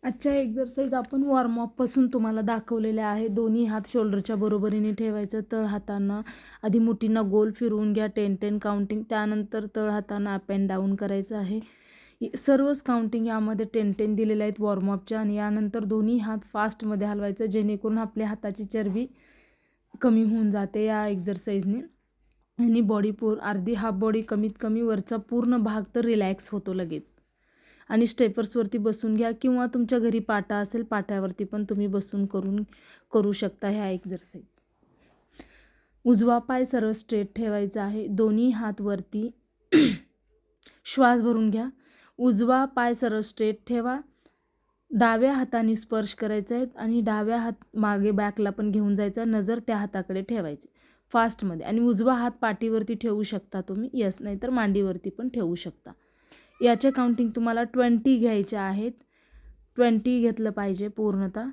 आजच्या एक्झरसाइज आपण वॉर्मअपपासून तुम्हाला दाखवलेल्या आहे. दोन्ही हात शोल्डरच्या बरोबरीने ठेवायचं. तळ हातांना आधी मुठींना गोल फिरवून घ्या, 10-10 काउंटिंग. त्यानंतर तळ हातांना अप अँड डाऊन करायचं आहे. सर्वच काउंटिंग यामध्ये 10-10 दिलेल्या आहेत वॉर्मअपच्या. आणि यानंतर दोन्ही हात फास्टमध्ये हलवायचं, जेणेकरून आपल्या हाताची चरबी कमी होऊन जाते या एक्झरसाइजने. आणि बॉडी अर्धी हाफ बॉडी कमीत कमी वरचा पूर्ण भाग तर रिलॅक्स होतो लगेच. आणि स्टेपर्सवरती बसून घ्या किंवा तुमच्या घरी पाटा असेल पाट्यावरती पण तुम्ही बसून करू शकता ह्या एक्झरसाइज. उजवा पाय सरळ स्ट्रेट ठेवायचा आहे. दोन्ही हात वरती. श्वास भरून घ्या. उजवा पाय सरळ स्ट्रेट ठेवा. डाव्या हाताने स्पर्श करायचा आहे आणि डाव्या हात मागे बॅकला पण घेऊन जायचा. नजर त्या हाताकडे ठेवायची फास्टमध्ये. आणि उजवा हात पाठीवरती ठेवू शकता तुम्ही, यस, नाही तर मांडीवरती पण ठेवू शकता. याचे काउंटिंग तुम्हाला 20 घ्यायचे आहेत. 20 घेतलं पाहिजे पूर्णतः.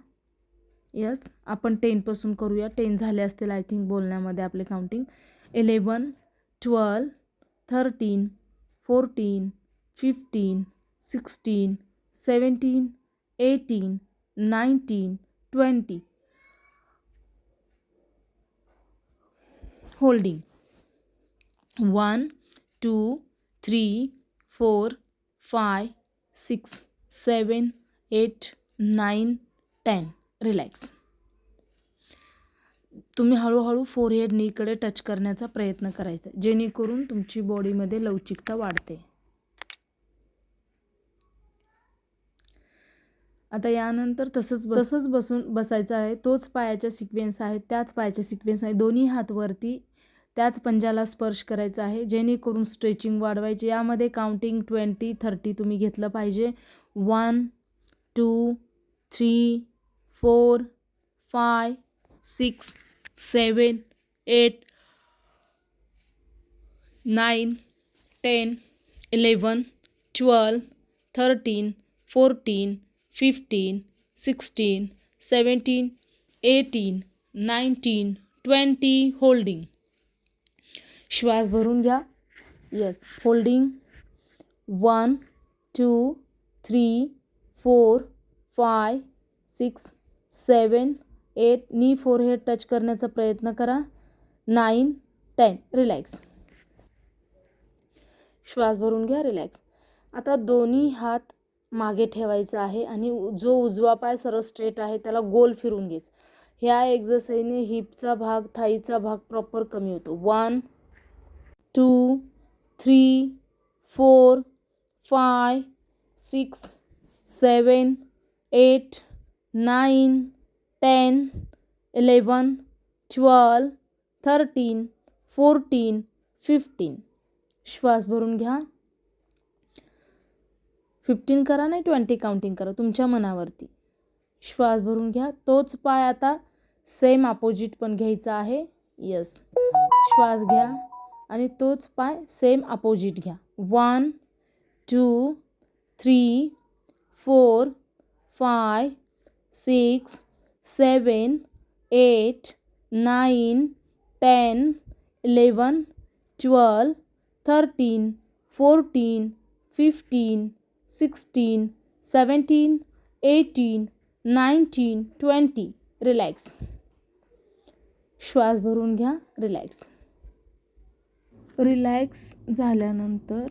यस, आपण 10पासून करूया. 10 झाले असतील आय थिंक बोलण्यामध्ये आपले काउंटिंग. 11, 12, 13, 14, 15, 16, 17, 18, 19, 20. होल्डिंग. 1, 2, 3, 4, 5, 6, 7, 8, 9, 10. रिलॅक्स. तुम्ही हळूहळू फोरहेड नीकडे टच करण्याचा प्रयत्न करायचा, जेणेकरून तुमची बॉडीमध्ये लवचिकता वाढते. आता यानंतर तसंच बसायचं आहे. तोच पायाचा सिक्वेन्स आहे, त्याच पायाचा सिक्वेन्स आहे. दोन्ही हात वरती त्याच पंजाला स्पर्श करायचा आहे, जेणेकरून स्ट्रेचिंग वाढवायची. यामध्ये काउंटिंग 20, 30 तुम्ही घेतलं पाहिजे. 1, 2, 3, 4, 5, 6, 7, 8, 9, 10, 11, 12, 13, 14, 15, 16, 17, 18, 19, 20. होल्डिंग. श्वास भरून घ्या. Yes, holding. 1, 2, 3, 4, 5, 6, 7, 8. नी फोरहेड टच करण्याचा प्रयत्न करा. 9, 10. रिलॅक्स. श्वास भरून घ्या. रिलॅक्स. आता दोन्ही हात मागे ठेवायचा आहे आणि जो उजवा पाय सरळ स्ट्रेट आहे त्याला गोल फिरून घ्यायचं. ह्या एक्झरसाइजने हिपचा भाग, थाईचा भाग प्रॉपर कमी होतो. 1, 2, 3, 4, 5, 6, 7, 8, 9, 10, 11, 12, 13, 14, 15. श्वास भरून घ्या. 15 करा, नाही 20 काउंटिंग करा, तुमच्या मनावरती. श्वास भरून घ्या. तोच पाय आता सेम अपोजिट पण घ्यायचा आहे. यस, श्वास घ्या आणि तोच पाय सेम अपोजिट घ्या. 1, 2, 3, 4, 5, 6, 7, 8, 9, 10, 11, 12, 13, 14, 15, 16, 17, 18, 19, 20. रिलॅक्स. श्वास भरून घ्या. रिलॅक्स. रिलॅक्स झाल्यानंतर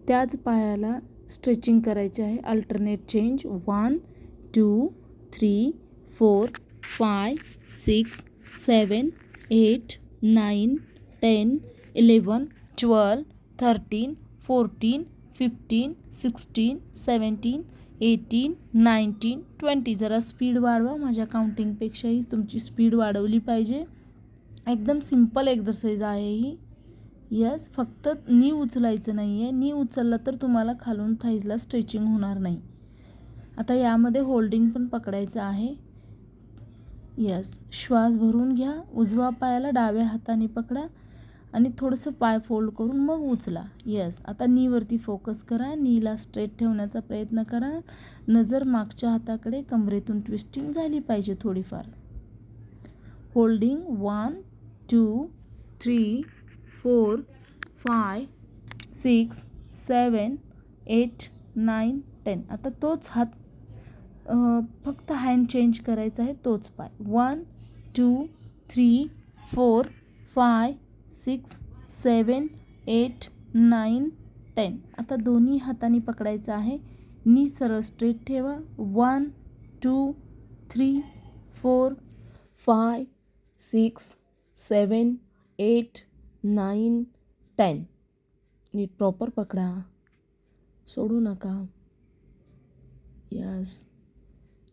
त्याच पायाला स्ट्रेचिंग करायचे आहे. Alternate change. 1, 2, 3, 4, 5, 6, 7, 8, 9, 10, 11, 12, 13, 14, 15, 16, 17, 18, 19, 20. जरा स्पीड वाढवा. माझ्या काउंटिंगपेक्षाही तुमची स्पीड वाढवली पाहिजे. एकदम सिंपल एक्झरसाइज आहे ही. यस, फक्त नी उचलायचं नाही आहे. नी उचललं तर तुम्हाला खालून थाईजला स्ट्रेचिंग होणार नाही. आता यामध्ये होल्डिंग पण पकडायचं आहे. यस, श्वास भरून घ्या. उजवा पायाला डाव्या हाताने पकडा आणि थोडंसं पाय फोल्ड करून मग उचला. यस, आता नीवरती फोकस करा. नीला स्ट्रेट ठेवण्याचा प्रयत्न करा. नजर मागच्या हाताकडे. कमरेतून ट्विस्टिंग झाली पाहिजे थोडीफार. होल्डिंग. 1, 2, 3, 4, 5, 6, 7, 8, 9, 10. आता तोच हात फक्त हँड चेंज करायचा आहे तोच पाय. 1 2 3 4 5 6 7 8 9 10. आता दोन्ही हातांनी पकडायचं आहे. नी सरळ स्ट्रेट ठेवा. 1 2 3 4 5 6 7 8 9 10. नीट प्रॉपर पकडा, सोडू नका. यस.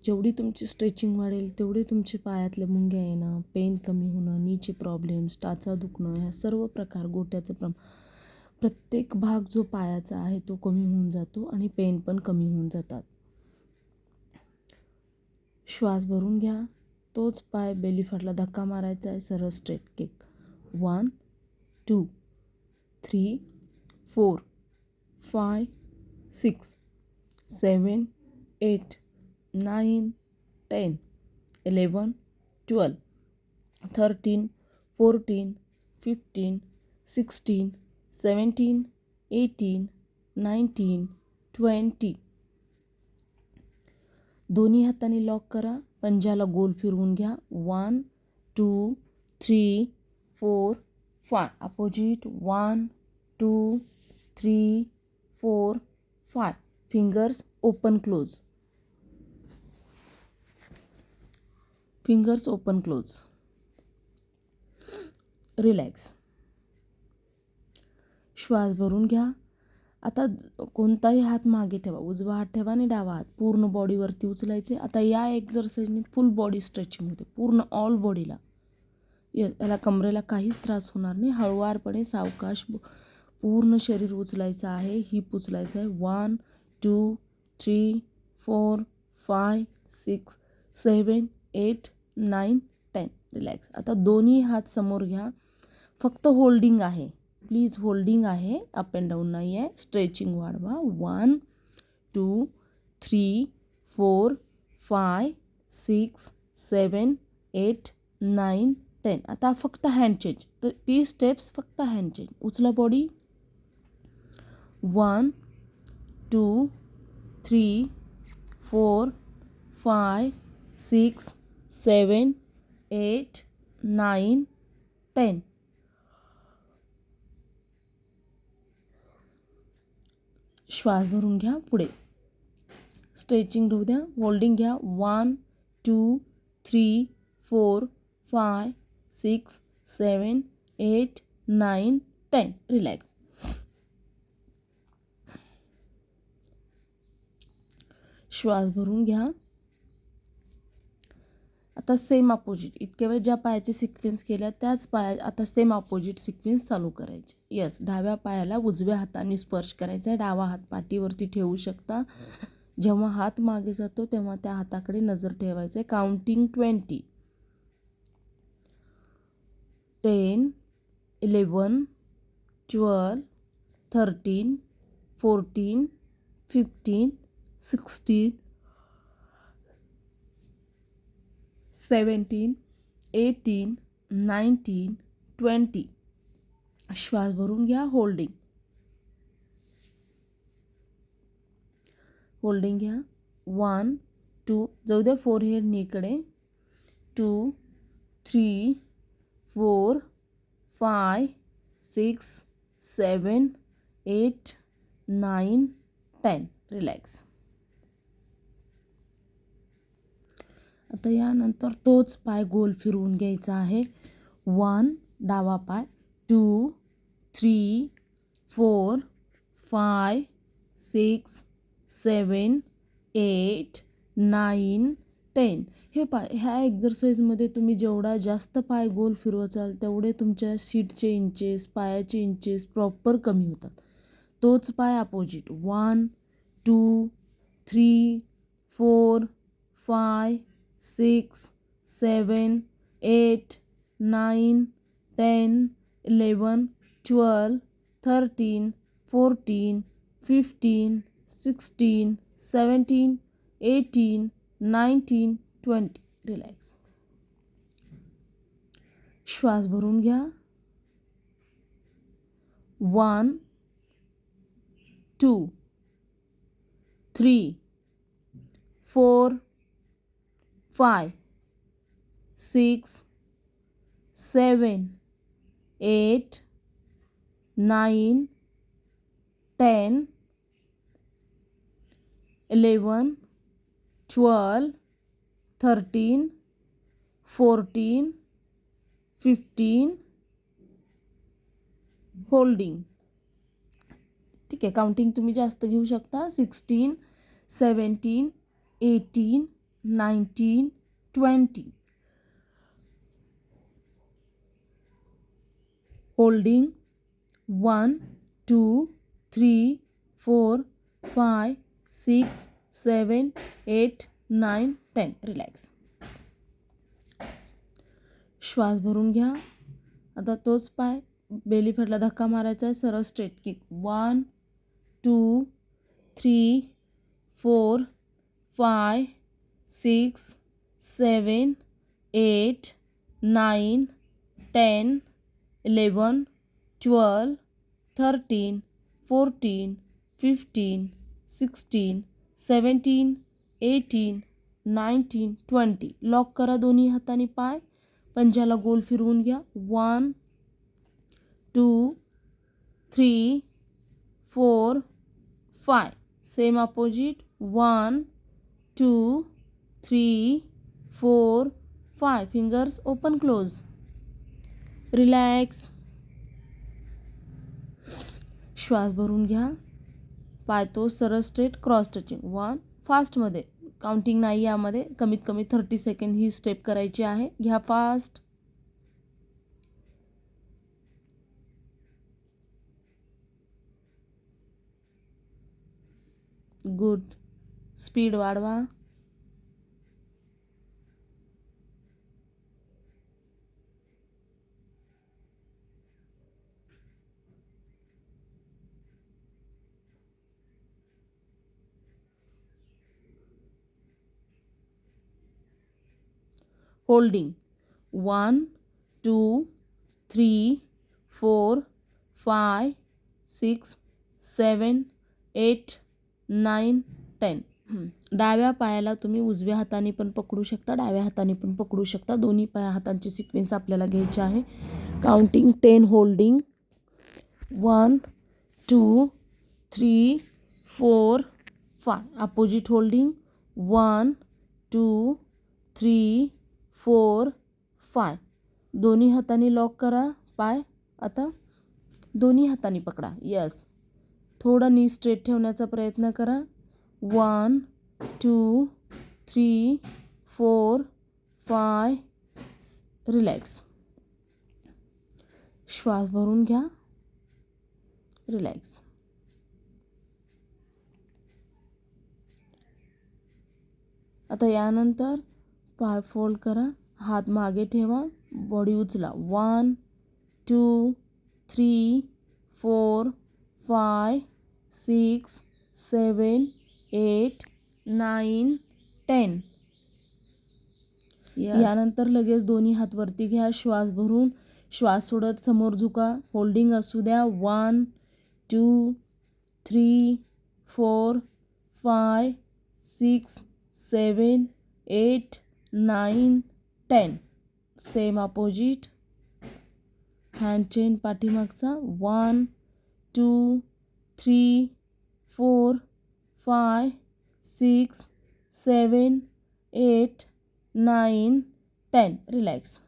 जेवढी तुमची स्ट्रेचिंग वाढेल तेवढे तुमचे पायातले मुंग्या येणं, पेन कमी होणं, नीचे प्रॉब्लेम्स, टाचा दुखणं, ह्या सर्व प्रकार, गोट्याचं प्रत्येक भाग जो पायाचा आहे तो कमी होऊन जातो आणि पेन पण कमी होऊन जातात. श्वास भरून घ्या. तोच पाय बेली फॅटला धक्का मारायचा आहे. सरळ स्ट्रेट किक. 1 2 3 4 5 6 7 8 9 10 11 12 13 14 15 16 17 18 19 20. दोन्ही हातांनी लॉक करा. पंजाला गोल फिरवून घ्या. 1 2 3 4 5. Opposite. 1 2 3 4 5. Fingers open close. Fingers open close. Relax. श्वास भरून घ्या. आता कोणताही हात मागे ठेवा. उजवा हात ठेवा आणि डावा हात पूर्ण बॉडीवरती उचलायचे. आता या एक्झरसाइजने फुल बॉडी स्ट्रेचिंग होते, पूर्ण ऑल बॉडीला. याला कमरेला काहीच त्रास होणार नाही. हळुवारपणे सावकाश पूर्ण शरीर उचलायचं आहे. हिप उचलायचं आहे. 1 2 3 4 5 6 7 8 9 10. रिलॅक्स. आता दोन्ही हात समोर घ्या. फक्त होल्डिंग आहे, प्लीज होल्डिंग आहे, अप अँड डाऊन नाही आहे. स्ट्रेचिंग वाढवा. 1 2 3 4 5 6 7 8 9 10. आता फक्त हँड चेंज. तर 30 स्टेप्स फक्त हँड चेंज. उचला बॉडी. 1 2 3 4 5 6 7 8 9 10. श्वास भरून घ्या. पुढे स्ट्रेचिंग राहू द्या. होल्डिंग घ्या. 1 2 3 4 5 6 7 8 9 10. रिलॅक्स. श्वास भरून घ्या. आता सेम अपोजिट. इतक्या वेळ ज्या पायाचे सिक्वेन्स केल्या त्याच पाया आता सेम अपोजिट सिक्वेन्स चालू करायचे. यस. डाव्या पायाला उजव्या हाताने स्पर्श करायचा आहे. डावा हात पाठीवरती ठेवू शकता. जेव्हा हात मागे जातो तेव्हा त्या हाताकडे नजर ठेवायचं आहे. काउंटिंग 20. 10 11 12 13 14 15 16 17 18 19 20. श्वास भरून घ्या. होल्डिंग. होल्डिंग घ्या. 1 2 जाऊ द्या फोरहेड नीकडे. 2 3 4 5 6 7 8 9 10. रिलॅक्स. आता यानंतर तोच पाय गोल फिरवून घ्यायचा आहे. 1 डावा पाय. 2 3 4 5 6 7 8 9 10. ह्या एक्झरसाईजमध्ये तुम्ही जेवढा जास्त पाय गोल फिरवचाल तेवढे तुमच्या सीटचे इंचेस, पायाचे इंचेस प्रॉपर कमी होतात. तोच पाय अपोजिट. 1 2 3 4 5 6 7 8 9 10 11 12 13 14 15 16 17 18 19 20. रिलॅक्स. श्वास भरून घ्या. 1 2 3 4 5 6 7 8 9 10 11 12 13 14 15 होल्डिंग. ठीक आहे, काउंटिंग तुम्ही जास्त घेऊ शकता. 16 17 18 19 20 होल्डिंग. 1 2 3 4 5 6 7 8 9 10 रिलॅक्स. श्वास भरून घ्या. आता तोच पाय बेली फॅटला धक्का मारायचा आहे. सरळ स्ट्रेट किक. 1 2 3 4 5 6 7 8 9 10 11 12 13 14 15 16 17 18 19 20. लॉक करा दोन्ही हाताने पाय. पंजाला गोल फिरवून घ्या. 1 2 3 4 5. Same opposite. 1 2 3 4 5. Fingers open close. Relax. श्वास भरून घ्या. पाय तो सरळ स्ट्रेट क्रॉस टचिंग. 1 फास्टमध्ये काउंटिंग नाही, यामध्ये कमीत कमी 30 सेकंड ही स्टेप करायची आहे. घ्या फास्ट. गुड. स्पीड वाढवा. होल्डिंग. 1 2 3 4 5 6 7 8 9 10. डाव्या पायाला तुम्ही उजव्या हाताने पण पकडू शकता, डाव्या हाताने पण पकडू शकता. दोन्ही हातांची सिक्वेन्स आपल्याला घ्यायची आहे. Counting 10 holding. 1 2 3 4 5. Opposite holding. 1 2 3 4 5. दोन्ही हाताने लॉक करा पाय. आता दोन्ही हाताने पकडा. यस. थोडा नी स्ट्रेट ठेवण्याचा प्रयत्न करा. 1 2 3 4 5. रिलॅक्स. श्वास भरून घ्या. रिलॅक्स. आता यानंतर पाय फोल्ड करा, हात मागे ठेवा, बॉडी उचला. 1 2 3 4 5 6 7 8 9 10. यानंतर लगेच दोन्ही हात वरती घ्या. श्वास भरून श्वास सोडत समोर झुका. होल्डिंग असू द्या. 1 2 3 4 5 6 7 8 9 10. Same opposite. हँड चेन पाठीमागचा. 1 2 3 4 5 6 7 8 9 10. रिलॅक्स.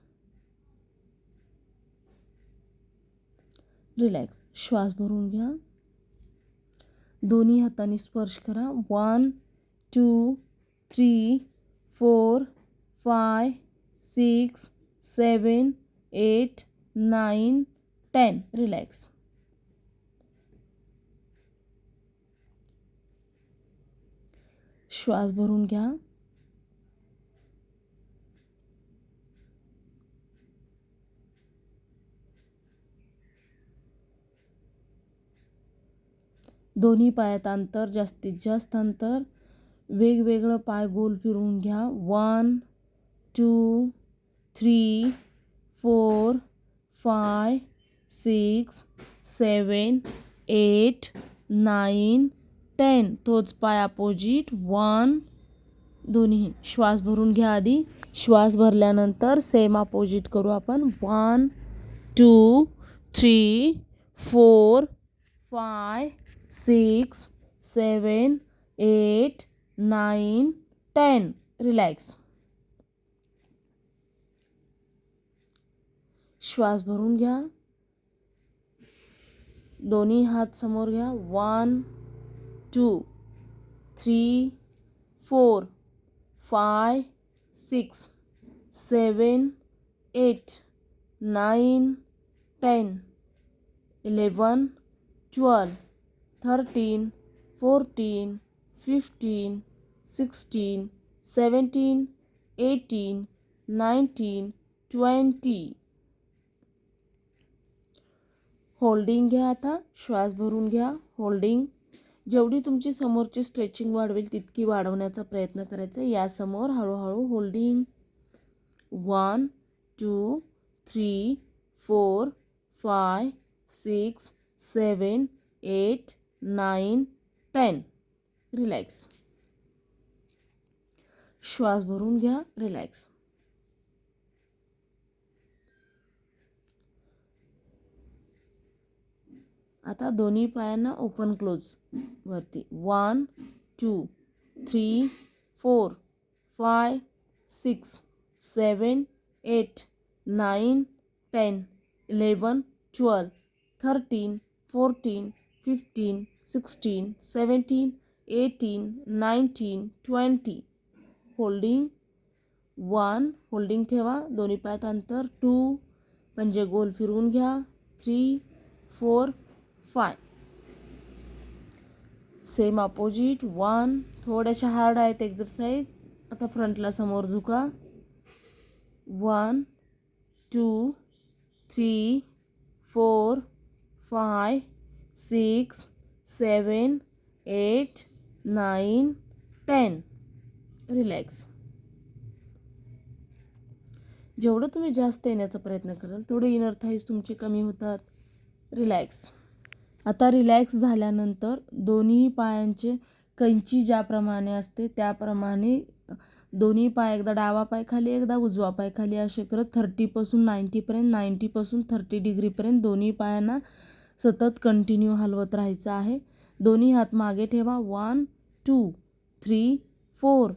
रिलॅक्स. श्वास भरून घ्या. दोन्ही हातांनी स्पर्श करा. 1 2 3 4 5 6 7 8 9 10. रिलॅक्स. श्वास भरून घ्या. दोन्ही पायात अंतर, जास्तीत जास्त अंतर. वेगवेगळं पाय गोल फिरवून घ्या. 1 2 3 4 5 6 7 8 9 10. तोच पाय अपोजिट. 1 दोन्ही श्वास भरून घ्या. आधी श्वास भरल्यानंतर सेम अपोजिट करू आपण. 1 2 3 4 5 6 7 8 9 10. रिलॅक्स. श्वास भरून घ्या. दोन्ही हात समोर घ्या. 1 2 3 4 5 6 7 8 9 10 11 12 13 14 15 16 17 18 19 20. होल्डिंग घ्या. आता श्वास भरून घ्या. होल्डिंग. जेवढी तुमची समोरची स्ट्रेचिंग वाढवेल तितकी वाढवण्याचा प्रयत्न करायचा. यासमोर हळूहळू होल्डिंग. 1 2 3 4 5 6 7 8 9 10. रिलॅक्स. श्वास भरून घ्या. रिलॅक्स. आता दोन्ही पायांना ओपन क्लोज वरती. 1 2 3 4 5 6 7 8 9 10 11 12 13 14 15 16 17 18 19 20. होल्डिंग. 1 होल्डिंग ठेवा. दोन्ही पायात अंतर. 2 पंजे गोल फिरवून घ्या. 3 4 5. Same opposite. 1 थोड्याशा हार्ड आहेत एक्झरसाइज. आता फ्रंटला समोर झुका. 1 2 3 4 5 6 7 8 9 10. रिलॅक्स. जेवढं तुम्ही जास्त येण्याचा प्रयत्न कराल तेवढे इनर थाईज तुमचे कमी होतात. रिलॅक्स. आता रिलॅक्स झाल्यानंतर दोन्ही पायांचे कैंची ज्याप्रमाणे असते त्याप्रमाणे दोन्ही पाय, एकदा डावा पाय खाली एकदा उजवा पाय खाली, असे करत 30पासून 90पर्यंत, 90पासून 30 डिग्रीपर्यंत दोन्ही पायांना सतत कंटिन्यू हलवत राहायचं आहे. दोन्ही हात मागे ठेवा. 1 2 3 4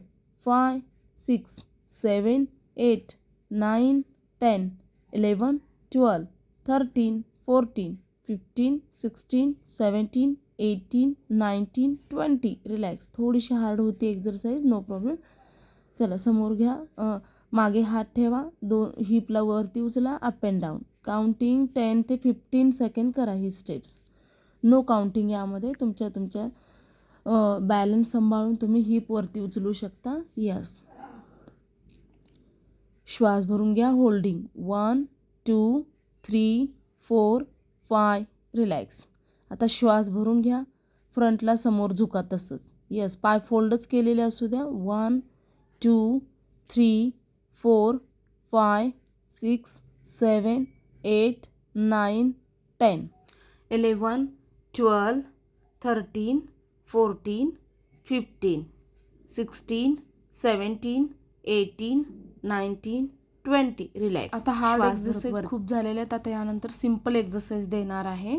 5 6 7 8 9 10 11 12 13 14 15 16 17 18 19 20. रिलॅक्स. थोडीशी हार्ड होती एक्झरसाइज, नो प्रॉब्लेम. चला समोर घ्या. मागे हात ठेवा. हिपला वरती उचला. Up and down. काउंटिंग 10 ते 15 सेकंड करा ही स्टेप्स. Know counting. यामध्ये तुमच्या बॅलन्स सांभाळून तुम्ही हिप वरती उचलू शकता. यस. श्वास भरून घ्या. होल्डिंग. 1 2 3 4 5. रिलॅक्स. आता श्वास भरून घ्या. फ्रंटला समोर झुका तसंच. यस. पाय फोल्डच केलेले असू द्या. 1 2 3 4 5 6 7 8 9 10 11 12 13 14 15 16 17 18 19 20. रिलॅक्स. आता हार्ड एक्झरसाइज खूप झालेले आहेत. आता यानंतर सिम्पल एक्झरसाइज देणार आहे.